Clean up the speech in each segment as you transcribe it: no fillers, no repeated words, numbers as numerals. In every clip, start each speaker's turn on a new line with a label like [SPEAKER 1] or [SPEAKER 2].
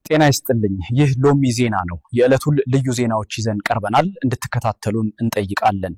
[SPEAKER 1] ጤና ይስጥልኝ ይህ ሎሚ ዜና ነው የዕለቱን ልዩ ዜናዎች ይዘን ቀርበናል እንድትከታተሉን እንጠይቃለን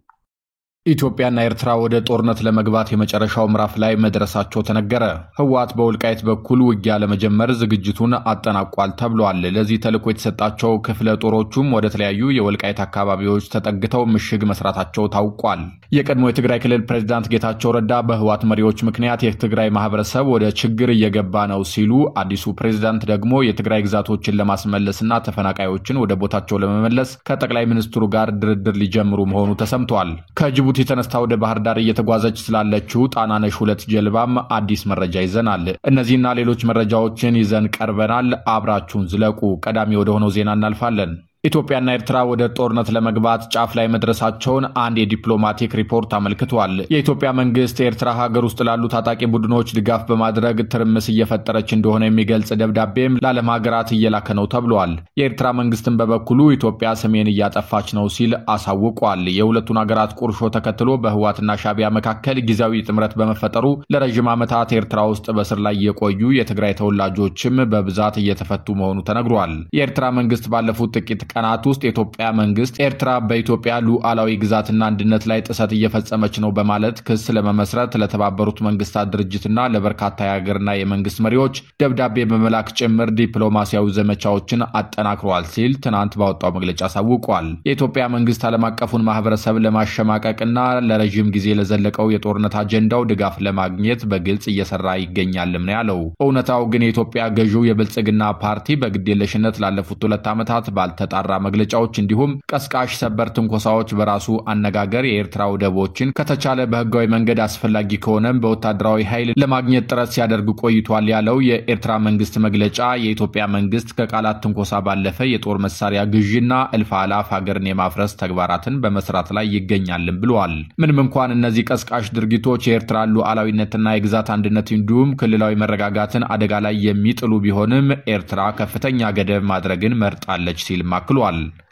[SPEAKER 1] ኢትዮጵያና ኤርትራ ወደ ጦርነት ለመግባት የመጨረሻው ምዕራፍ ላይ መድረሳቸው ተነገረ ህወሓት በወልቃይት በኩል ውጊያ ለመጀመር ዝግጅቱን አጠናቋል ተብሏል ለዚህ ተልዕኮ የተሰጣቸው ክፍለ ጦሮቹም ወደ ተለያዩ የወልቃይት አካባቢዎች ተጠግተው ምሽግ መስራታቸው ታውቋል የቀድሞ የትግራይ ክልል ፕሬዝዳንት ጌታቸው ረዳ በህወሓት መሪዎች ምክንያት የትግራይ ማህበረሰብ ወደ ችግር እየገባ ነው ሲሉ አዲሱ ፕሬዝዳንት ደግሞ የትግራይ ግዛቶችን ለማስመለስና ተፈናቃዮችን ወደ ቦታቸው ለመመለስ ከጠቅላይ ሚኒስትሩ ጋር ድርድር ሊጀምሩ መሆኑ ተሰምቷል ከጅቡቲ ተነስታ ወደ ባህር ዳር እየተጓዘች ስላለችው ጣናነሽ 2 ጀልባም አዲስ መረጃ ይዘናል እነዚህና ሌሎች መረጃዎችን ይዘን ቀርበናል አብራችሁን ዝለቁ ቀዳሚ ወደ ሆነው ዜና እናልፋለን ኢትዮጵያና ኤርትራ ወደ ጦርነት ለመግባት ጫፍ ላይ መድረሳቸውን አንድ የዲፕሎማቲክ ሪፖርት አመልክቷል የኢትዮጵያ መንግስት ኤርትራ ሀገር ውስጥ ላሉ ታጣቂ ቡድኖች ድጋፍ በማድረግ ትርምስ እየፈጠረች እንደሆነ የሚገልጽ ደብዳቤም ለዓለም ሀገራት እየላከ ነው ተብሏል የኤርትራ መንግስትን በበኩሉ ኢትዮጵያ ሰሜን እያጠፋች ነው ሲል አሳውቋል የሁለቱን ሀገራት ቁርሾ ተከትሎ በህወሓትና ሻዕቢያ መካከል ጊዜያዊ ጥምረት በመፈጠሩ ለረጅም ዓመታት ኤርትራ ውስጥ በስር ላይ የቆዩ የትግራይ ተወላጆችም በብዛት እየተፈቱ መሆኑ ተነግሯል የኤርትራ መንግስት ባለፉት ጥቂት ቀናት ውስጥ የኢትዮጵያ መንግስት ኤርትራ በኢትዮጵያ ሉዓላዊ ግዛትና አንድነት ላይ ጥሰት እየፈጸመች ነው በማለት ክስ ለመመስረት ለተባበሩት መንግስታት ድርጅትና ለበርካታ የሀገርና የመንግስት መሪዎች ደብዳቤ በመላክ ጭምር ዲፕሎማሲያዊ ዘመቻዎችን አጠናክሯል ሲል ትናንት ባወጣው መግለጫ አሳውቋል የኢትዮጵያ መንግስት ዓለም አቀፉን ማህበረሰብ ለማሸማቀቅና ለረጅም ጊዜ ለዘለቀው የጦርነት አጀንዳው ድጋፍ ለማግኘት በግልጽ እየሰራ ይገኛልም ነው ያለው እውነታው ግን የኢትዮጵያ ገዢው የብልጽግና ፓርቲ በግዴለሽነት ላለፉት 2 ዓመታት ባልተጣራ መግለጫዎች እንዲሁም ቀስቃሽ ሰበር ትንኮሳዎች በራሱ አነጋገር የኤርትራ ወደቦችን ከተቻለ በህጋዊ መንገድ አስፈላጊ ከሆነም በወታደራዊ ኃይል ለማግኘት ጥረት ሲያደርግ ቆይቷል ያለው የኤርትራ መንግስት መግለጫ የኢትዮጵያ መንግስት ከቃላት ትንኮሳ ባለፈ የጦር መሳሪያ ግዢና እልፍ አላፍ ሀገርን የማፍረስ ተግባራትን በመስራት ላይ ይገኛልም ብለዋል ምንም እንኳን እነዚህ ቀስቃሽ ድርጊቶች የኤርትራ ሉዓላዊነትና የግዛት አንድነት እንዲሁም ክልላዊ መረጋጋትን አደጋ ላይ የሚጥሉ ቢሆንም ኤርትራ ከፍተኛ ገደብ ማድረግን መርጣለች ሲል ማክሏል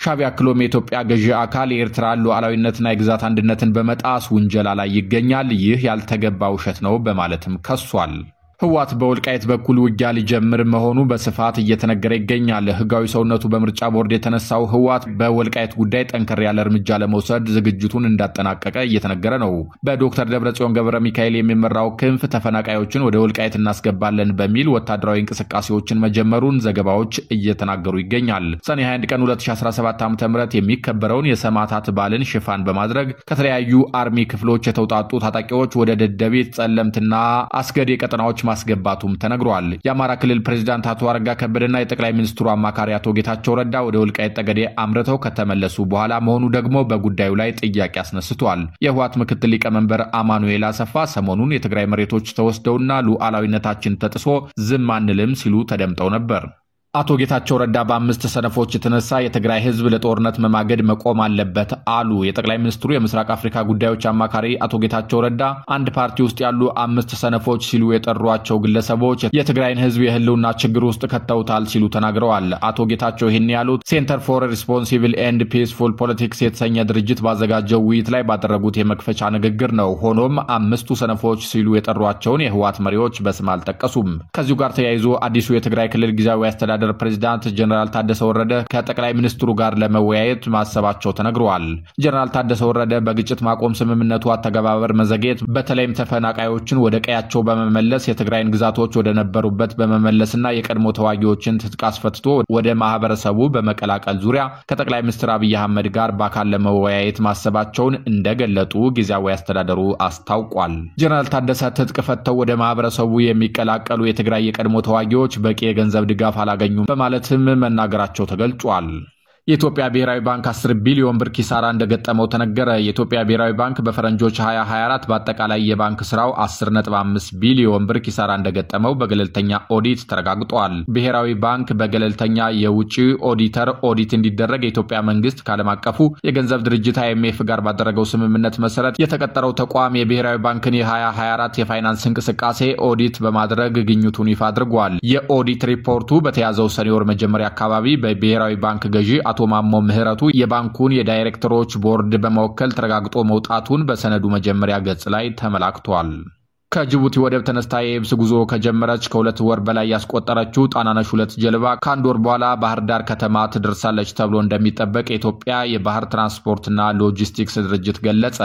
[SPEAKER 1] ሻዕቢያ ክሎም የኢትዮጵያ ገዢ አካል የኤርትራ ሉዓላዊነትና የግዛት አንድነትን በመጣስ ውንጀላ ላይ ይገኛል ይህ ያልተገባ ውሸት ነው በማለትም ከሷል ህወሓት በወልቃይት በኩል ውጊያ ሊጀምር መሆኑ በስፋት እየተነገረ ይገኛል ህጋዊ ሰውነቱ በምርጫ ቦርድ የተነሳው ህወሓት በወልቃይት ጉዳይ ጠንከር ያለ እርምጃ ለመውሰድ ዝግጅቱን እንዳጠናቀቀ እየተነገረ ነው በዶክተር ደብረጽዮን ገብረ ሚካኤል የሚመራው ክንፍ ተፈናቃዮችን ወደ ወልቃይት እናስገባለን በሚል ወታደራዊ እንቅስቃሴዎችን መጀመሩን ዘገባዎች እየተናገሩ ይገኛል ሰኔ 21 ቀን 2017 ዓ.ም የሚከበረውን የሰማዕታት በዓልን ሽፋን በማድረግ ከተለያዩ አርሚ ክፍሎች የተውጣጡ ታጣቂዎች ወደ ደደቢት ጸለምትና አስገዴ ቀጠናዎች ማስገባቱም ተነግሯል የአማራ ክልል ፕሬዝዳንት አቶ አረጋ ከበደና የጠቅላይ ሚኒስትሩ አማካሪ አቶ ጌታቸው ረዳ ወደ ወልቃይት ጠገዴ አምርተው ከተመለሱ በኋላ መሆኑ ደግሞ በጉዳዩ ላይ ጥያቄ አስነስቷል የህወሓት ምክትል ሊቀመንበር አማኑኤል አሰፋ ሰሞኑን የትግራይ መሬቶች ተወስደውና ሉዓላዊነታችን ተጥሶ ዝም አንልም ሲሉ ተደምጠው ነበር አቶ ጌታቸው ረዳ በ5 ሰነፎች የተነሳ የትግራይ ህዝብ ለጦርነት መማገድ መቆም አለበት አሉ የጠቅላይ ሚኒስትሩ የምስራቅ አፍሪካ ጉዳዮች አማካሪ አቶ ጌታቸው ረዳ አንድ ፓርቲ ውስጥ ያሉ 5 ሰነፎች ሲሉ የጠሯቸው ግለሰቦች የትግራይን ህዝብ የህልውና ችግር ውስጥ ከተውታል ሲሉ ተናግረዋል አቶ ጌታቸው ይህን ያሉት ሴንተር ፎር ሪስፖንሲብል ኤንድ ፒስፉል ፖለቲክስ የተሰኘ ድርጅት ባዘጋጀው ውይይት ላይ ባደረጉት የመክፈቻ ንግግር ነው ሆኖም 5ቱ ሰነፎች ሲሉ የጠሯቸውን የህወሓት መሪዎች በስም አልጠቀሱም ከዚሁ ጋር ተያይዞ አዲሱ የትግራይ ክልል ጊዜያዊ አስተዳደር ፕሬዝዳንት ጀነራል ታደሰ ወረደ ከጠቅላይ ሚኒስትሩ ጋር ለመወያየት ማሰባቸው ተነግሯል ጀነራል ታደሰ ወረደ በግጭት ማቆም ስምምነቱ አተገባበር መዘግየት በተለይም ተፈናቃዮችን ወደ ቀያቸው በመመለስ የትግራይን ግዛቶች ወደ ነበሩበት በመመለስና የቀድሞ ተዋጊዎችን ትጥቅ አስፈትቶ ወደ ማህበረሰቡ በመቀላቀል ዙሪያ ከጠቅላይ ሚኒስትር አብይ አህመድ ጋር በአካል ለመወያየት ማሰባቸውን እንደገለጡ ጊዜያዊ አስተዳደሩ አስታውቋል ጀነራል ታደሰ ትጥቅ ፈተው ወደ ማህበረሰቡ የሚቀላቀሉ የትግራይ የቀድሞ ተዋጊዎች በቂ የገንዘብ ድጋፍ አላገኙ በማለትም መናገራቸው ተገልጿል የኢትዮጵያ ብሔራዊ ባንክ 10 ቢሊዮን ብር ኪሳራ እንደገጠመው ተነገረ የኢትዮጵያ ብሔራዊ ባንክ በፈረንጆች 2024 በአጠቃላይ የባንክ ስራው 10.5 ቢሊዮን ብር ኪሳራ እንደገጠመው በገለልተኛ ኦዲት ተረጋግጧል ብሔራዊ ባንክ በገለልተኛ የውጪ ኦዲተር ኦዲት እንዲደረግ የኢትዮጵያ መንግስት ከዓለም አቀፉ የገንዘብ ድርጅት IMF ጋር ባደረገው ስምምነት መሰረት የተቀጠረው ተቋም የብሔራዊ ባንክን የ2024 የፋይናንስ እንቅስቃሴ ኦዲት በማድረግ ግኝቱን ይፋ አድርጓል የኦዲት ሪፖርቱ በተያዘው ሰኔ ወር መጀመሪያ አካባቢ በብሔራዊ ባንክ ገዢ አቶ ማሞ ምህረቱ የባንኩን የዳይሬክተሮች ቦርድ በመወከል ተረጋግጦ መውጣቱን በሰነዱ መጀመሪያ ገጽ ላይ ተመላክቷል ከጅቡቲ ወደብ ተነስታ የየብስ ጉዞ ከጀመረች ከ2 ወር በላይ ያስቆጠረችው ጣናነሽ 2 ጀልባ ከአንድ ወር በኋላ ባህር ዳር ከተማ ትደርሳለች ተብሎ እንደሚጠበቅ የኢትዮጵያ የባህር ትራንስፖርትና ሎጂስቲክስ ድርጅት ገለጸ።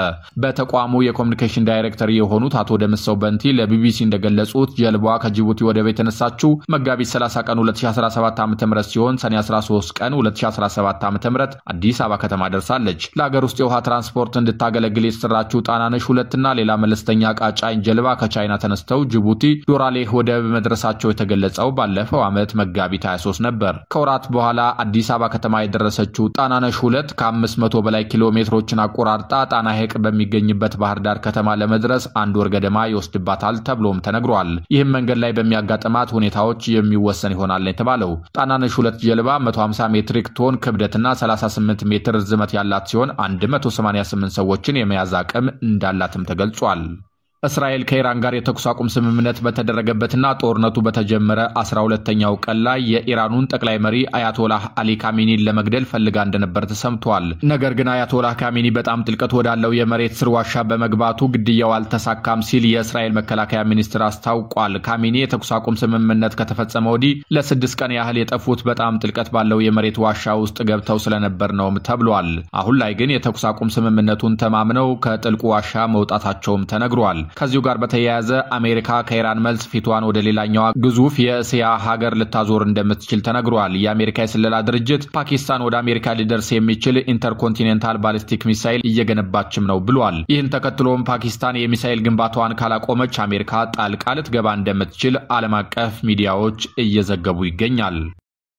[SPEAKER 1] በተቋሙ የኮሙኒኬሽን ዳይሬክተር የሆኑት አቶ ደምሰው በንቲ ለቢቢሲ እንደገለጹት ጀልባዋ ከጅቡቲ ወደብ የተነሳችው መጋቢት 30 ቀን 2017 ዓ.ም ሲሆን ሰኔ 13 ቀን 2017 ዓ.ም አዲስ አበባ ከተማ ደርሳለች። ለሀገር ውስጥ የውሃ ትራንስፖርት እንድታገለግል የተሰራችው ጣናነሽ 2 እና ሌላ መለስተኛ ቃጫኝ ጀልባ ከቻይና ተነስተው ጅቡቲ ዶራሌህ ወደብ መድረሳቸው የተገለጸው ባለፈው ዓመት መጋቢት 23 ነበር። ከወራት በኋላ አዲስ አበባ ከተማ የደረሰችው ጣናነሽ 2 ከ500 በላይ ኪሎ ሜትሮችን አቆራርጣ ጣና ሐይቅ በሚገኝበት ባህር ዳር ከተማ ለመድረስ አንድ ወር ገደማ ይወስድባታል ተብሎም ተነግሯል። ይህም መንገድ ላይ በሚያጋጥማት ሁኔታዎች የሚወሰን ይሆናል የተባለው። ጣናነሽ 2 ጀልባ 150 ሜትሪክ ቶን ክብደትና 38 ሜትር ርዝመት ያላት ሲሆን 188 ሰዎችን የመያዝ አቅም እንዳላትም ተገልጿል። እስራኤል ከኢራን ጋር የተኩስ አቁም ስምምነት በተደረገበትና ጦርነቱ በተጀመረ 12ኛው ቀን ላይ የኢራኑን ጠቅላይ መሪ አያቶላህ አሊ ካሚኒን ለመግደል ፈልጋ እንደነበር ተሰምቷል። ነገር ግን አያቶላህ ካሚኒ በጣም ጥልቀት ወዳለው የመሬት ስር ዋሻ በመግባቱ ግድያው አልተሳካም ሲል የእስራኤል መከላከያ ሚኒስትር አስታውቋል። ካሚኒ የተኩስ አቁም ስምምነት ከተፈጸመ ወዲህ ለ6 ቀን ያህል የጠፉት በጣም ጥልቀት ባለው የመሬት ዋሻ ውስጥ ገብተው ስለነበር ነው ተብሏል። አሁን ላይ ግን የተኩስ አቁም ስምምነቱን ተማምነው ከጥልቁ ዋሻ መውጣታቸውም ተነግሯል። ከዚሁ ጋር በተያያዘ አሜሪካ ከኢራን መልስ ፊቷን ወደ ሌላኛው ግዙፍ የእስያ ሀገር ልታዞር እንደምትችል ተነግሯል። የአሜሪካ የስለላ ድርጅት ፓኪስታን ወደ አሜሪካ ሊደርስ የሚችል ኢንተርኮንቲኔንታል ባሊስቲክ ሚሳይል እየገነባችም ነው ብሏል። ይህን ተከትሎም ፓኪስታን የሚሳይል ግንባታዋን ካላቆመች አሜሪካ ጣልቃ ልትገባ እንደምትችል ዓለም አቀፍ ሚዲያዎች እየዘገቡ ይገኛል።